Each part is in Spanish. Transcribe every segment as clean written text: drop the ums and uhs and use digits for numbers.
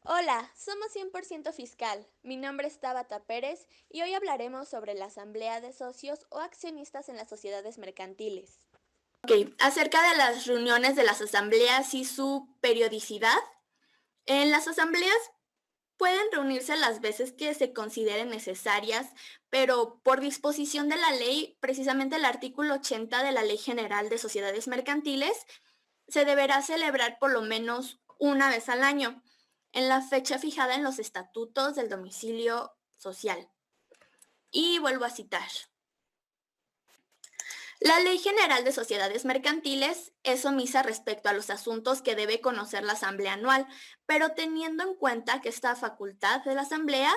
Hola, somos 100% Fiscal. Mi nombre es Tabata Pérez y hoy hablaremos sobre la asamblea de socios o accionistas en las sociedades mercantiles. Ok, acerca de las reuniones de las asambleas y su periodicidad. En las asambleas pueden reunirse las veces que se consideren necesarias, pero por disposición de la ley, precisamente el artículo 80 de la Ley General de Sociedades Mercantiles, se deberá celebrar por lo menos una vez al año, en la fecha fijada en los estatutos del domicilio social. Y vuelvo a citar. La Ley General de Sociedades Mercantiles es omisa respecto a los asuntos que debe conocer la Asamblea anual, pero teniendo en cuenta que esta facultad de la Asamblea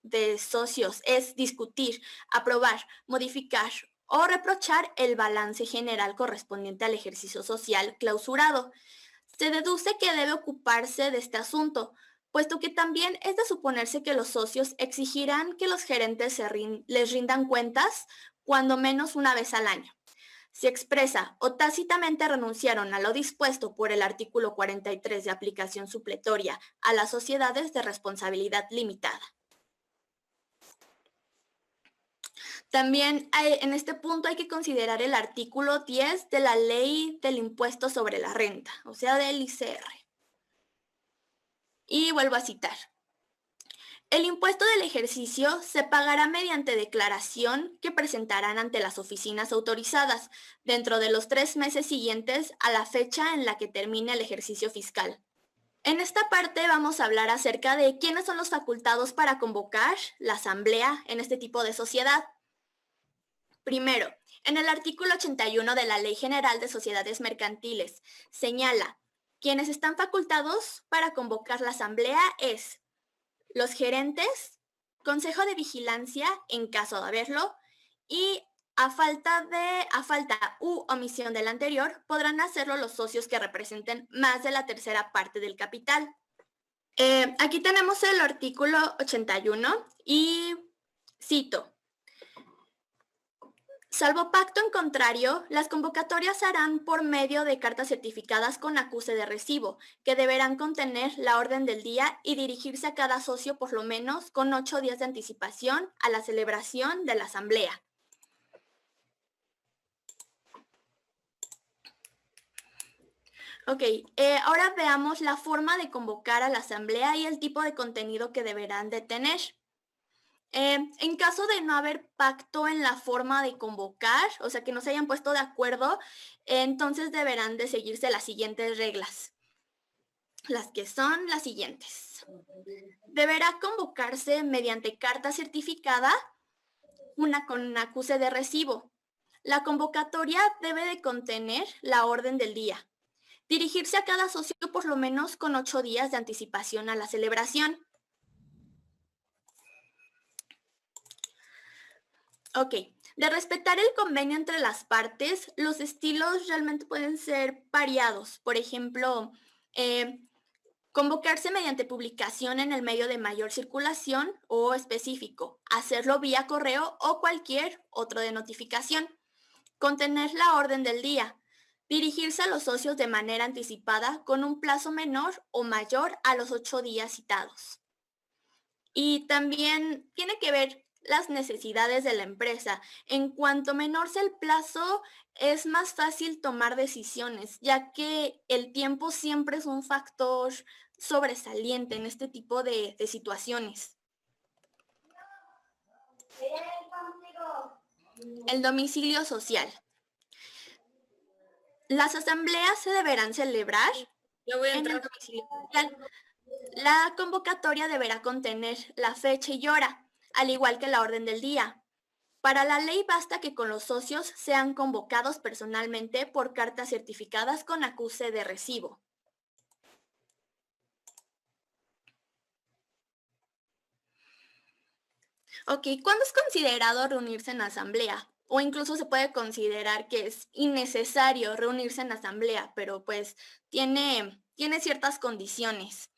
de socios es discutir, aprobar, modificar o reprochar el balance general correspondiente al ejercicio social clausurado. Se deduce que debe ocuparse de este asunto, puesto que también es de suponerse que los socios exigirán que los gerentes les rindan cuentas cuando menos una vez al año. Si expresa o tácitamente renunciaron a lo dispuesto por el artículo 43 de aplicación supletoria a las sociedades de responsabilidad limitada. También en este punto hay que considerar el artículo 10 de la Ley del Impuesto sobre la Renta, o sea, del ICR. Y vuelvo a citar. El impuesto del ejercicio se pagará mediante declaración que presentarán ante las oficinas autorizadas dentro de los 3 meses siguientes a la fecha en la que termine el ejercicio fiscal. En esta parte vamos a hablar acerca de quiénes son los facultados para convocar la asamblea en este tipo de sociedad. Primero, en el artículo 81 de la Ley General de Sociedades Mercantiles señala, quienes están facultados para convocar la asamblea es los gerentes, consejo de vigilancia en caso de haberlo, y a falta u omisión del anterior, podrán hacerlo los socios que representen más de la tercera parte del capital. Aquí tenemos el artículo 81 y cito. Salvo pacto en contrario, las convocatorias se harán por medio de cartas certificadas con acuse de recibo, que deberán contener la orden del día y dirigirse a cada socio por lo menos con 8 días de anticipación a la celebración de la asamblea. Ok, ahora veamos la forma de convocar a la asamblea y el tipo de contenido que deberán de tener. En caso de no haber pacto en la forma de convocar, o sea, que no se hayan puesto de acuerdo, entonces deberán de seguirse las siguientes reglas, las que son las siguientes. Deberá convocarse mediante carta certificada, una con acuse de recibo. La convocatoria debe de contener la orden del día. Dirigirse a cada socio por lo menos con 8 días de anticipación a la celebración. Ok, de respetar el convenio entre las partes, los estilos realmente pueden ser variados. Por ejemplo, eh, convocarse mediante publicación en el medio de mayor circulación o específico, hacerlo vía correo o cualquier otro de notificación, contener la orden del día, dirigirse a los socios de manera anticipada con un plazo menor o mayor a los 8 días citados. Y también tiene que ver las necesidades de la empresa. En cuanto menor sea el plazo, es más fácil tomar decisiones, ya que el tiempo siempre es un factor sobresaliente en este tipo de situaciones. El domicilio social. Las asambleas se deberán celebrar Yo voy a en el entrar. domicilio social. La convocatoria deberá contener la fecha y hora, al igual que la orden del día. Para la ley basta que con los socios sean convocados personalmente por cartas certificadas con acuse de recibo. Ok, ¿cuándo es considerado reunirse en asamblea? O incluso se puede considerar que es innecesario reunirse en asamblea, pero pues tiene ciertas condiciones.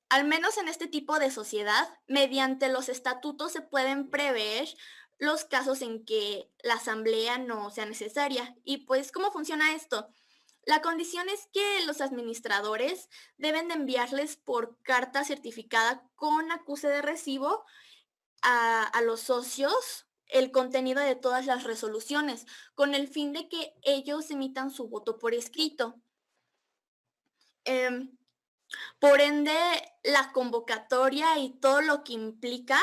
Al menos en este tipo de sociedad, mediante los estatutos se pueden prever los casos en que la asamblea no sea necesaria. Y pues, ¿cómo funciona esto? La condición es que los administradores deben de enviarles por carta certificada con acuse de recibo a los socios el contenido de todas las resoluciones, con el fin de que ellos emitan su voto por escrito. Em, por ende, la convocatoria y todo lo que implica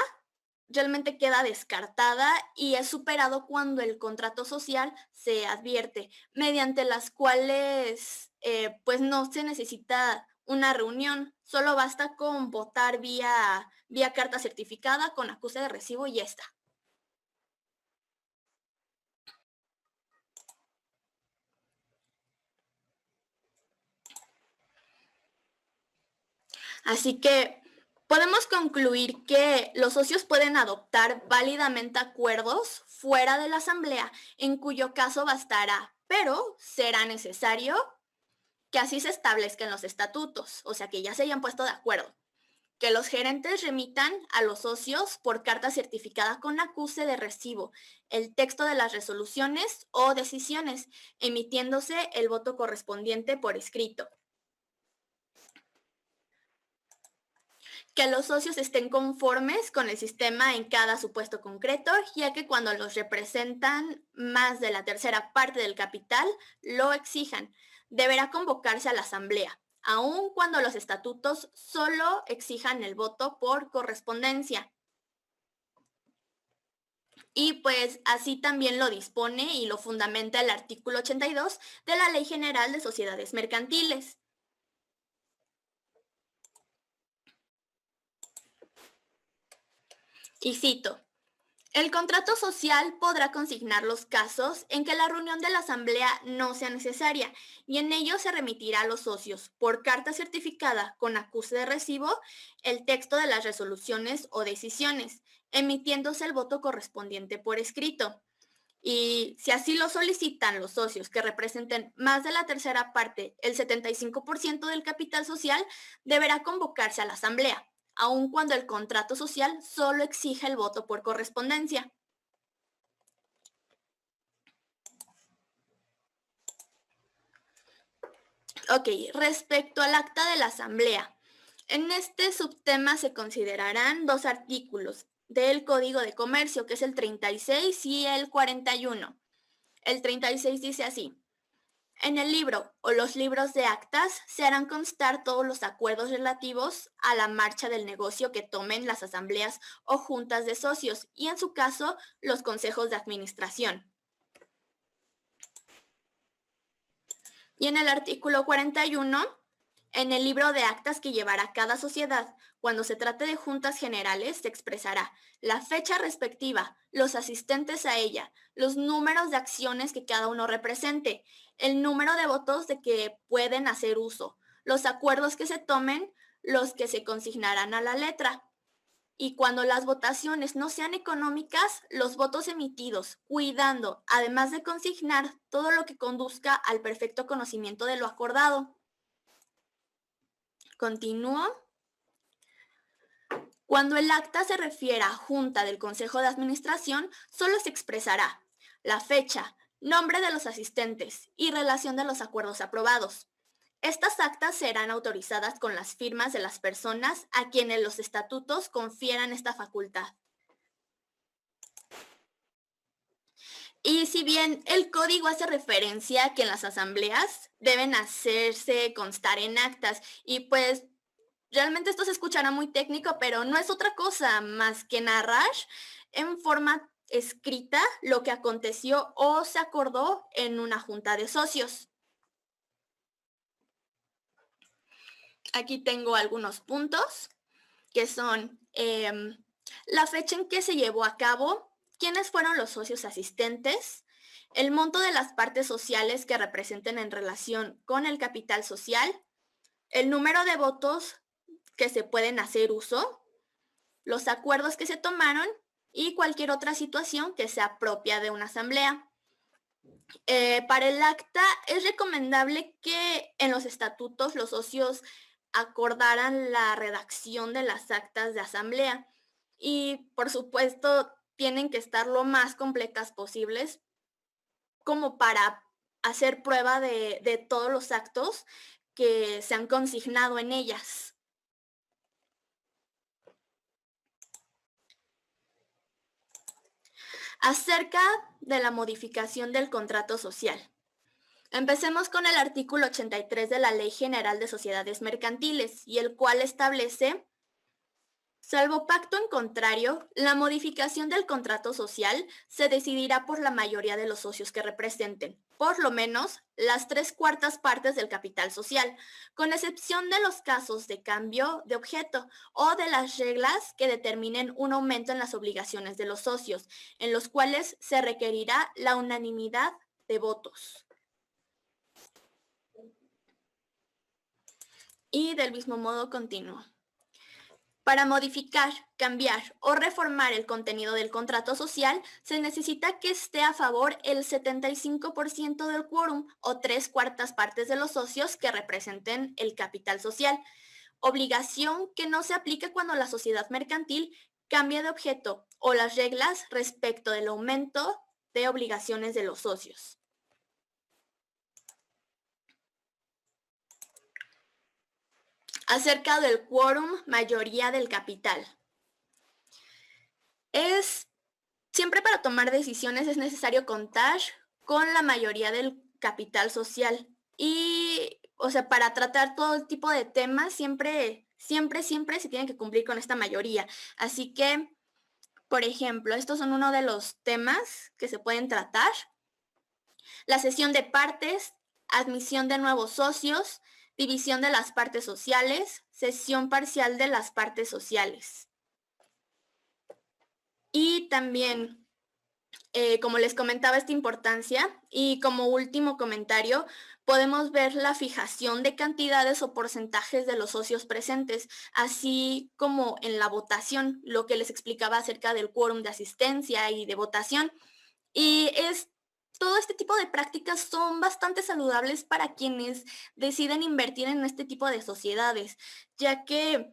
realmente queda descartada y es superado cuando el contrato social se advierte, mediante las cuales pues no se necesita una reunión, solo basta con votar vía carta certificada con acuse de recibo y ya está. Así que podemos concluir que los socios pueden adoptar válidamente acuerdos fuera de la asamblea, en cuyo caso bastará, pero será necesario que así se establezcan los estatutos, o sea, que ya se hayan puesto de acuerdo, que los gerentes remitan a los socios por carta certificada con acuse de recibo el texto de las resoluciones o decisiones, emitiéndose el voto correspondiente por escrito. Que los socios estén conformes con el sistema en cada supuesto concreto, ya que cuando los representan más de la tercera parte del capital, lo exijan. Deberá convocarse a la asamblea, aun cuando los estatutos solo exijan el voto por correspondencia. Y pues así también lo dispone y lo fundamenta el artículo 82 de la Ley General de Sociedades Mercantiles. Y cito: el contrato social podrá consignar los casos en que la reunión de la asamblea no sea necesaria y en ello se remitirá a los socios por carta certificada con acuse de recibo el texto de las resoluciones o decisiones, emitiéndose el voto correspondiente por escrito. Y si así lo solicitan los socios que representen más de la tercera parte, el 75% del capital social, deberá convocarse a la asamblea, aun cuando el contrato social solo exige el voto por correspondencia. Ok, respecto al acta de la asamblea, en este subtema se considerarán dos artículos del Código de Comercio, que es el 36 y el 41. El 36 dice así: en el libro o los libros de actas se harán constar todos los acuerdos relativos a la marcha del negocio que tomen las asambleas o juntas de socios y, en su caso, los consejos de administración. Y en el artículo 41, en el libro de actas que llevará cada sociedad, cuando se trate de juntas generales, se expresará la fecha respectiva, los asistentes a ella, los números de acciones que cada uno represente, el número de votos de que pueden hacer uso, los acuerdos que se tomen, los que se consignarán a la letra. Y cuando las votaciones no sean económicas, los votos emitidos, cuidando, además de consignar todo lo que conduzca al perfecto conocimiento de lo acordado. Continúo. Cuando el acta se refiera a Junta del Consejo de Administración, solo se expresará la fecha, nombre de los asistentes y relación de los acuerdos aprobados. Estas actas serán autorizadas con las firmas de las personas a quienes los estatutos confieran esta facultad. Y si bien el código hace referencia a que en las asambleas deben hacerse constar en actas, y pues realmente esto se escuchará muy técnico, pero no es otra cosa más que narrar en forma escrita lo que aconteció o se acordó en una junta de socios. Aquí tengo algunos puntos que son la fecha en que se llevó a cabo, quiénes fueron los socios asistentes, el monto de las partes sociales que representen en relación con el capital social, el número de votos que se pueden hacer uso, los acuerdos que se tomaron y cualquier otra situación que sea propia de una asamblea. Para el acta es recomendable que en los estatutos los socios acordaran la redacción de las actas de asamblea y, por supuesto, tienen que estar lo más completas posibles como para hacer prueba de todos los actos que se han consignado en ellas. Acerca de la modificación del contrato social. Empecemos con el artículo 83 de la Ley General de Sociedades Mercantiles, y el cual establece: salvo pacto en contrario, la modificación del contrato social se decidirá por la mayoría de los socios que representen, por lo menos las 3/4 partes del capital social, con excepción de los casos de cambio de objeto o de las reglas que determinen un aumento en las obligaciones de los socios, en los cuales se requerirá la unanimidad de votos. Y del mismo modo continúo. Para modificar, cambiar o reformar el contenido del contrato social, se necesita que esté a favor el 75% del quórum o 3/4 partes de los socios que representen el capital social. Obligación que no se aplica cuando la sociedad mercantil cambia de objeto o las reglas respecto del aumento de obligaciones de los socios. Acerca del quórum, mayoría del capital. Siempre para tomar decisiones es necesario contar con la mayoría del capital social. Y, o sea, para tratar todo tipo de temas, siempre se tiene que cumplir con esta mayoría. Así que, por ejemplo, estos son uno de los temas que se pueden tratar: la cesión de partes, admisión de nuevos socios, división de las partes sociales, cesión parcial de las partes sociales. Y también, como les comentaba, esta importancia, y como último comentario, podemos ver la fijación de cantidades o porcentajes de los socios presentes, así como en la votación, lo que les explicaba acerca del quórum de asistencia y de votación. Y todo este tipo de prácticas son bastante saludables para quienes deciden invertir en este tipo de sociedades, ya que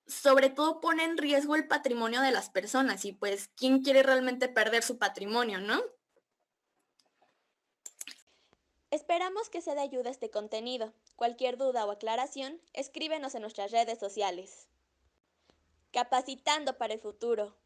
sobre todo pone en riesgo el patrimonio de las personas, y pues, ¿quién quiere realmente perder su patrimonio, no? Esperamos que sea de ayuda este contenido. Cualquier duda o aclaración, escríbenos en nuestras redes sociales. Capacitando para el futuro.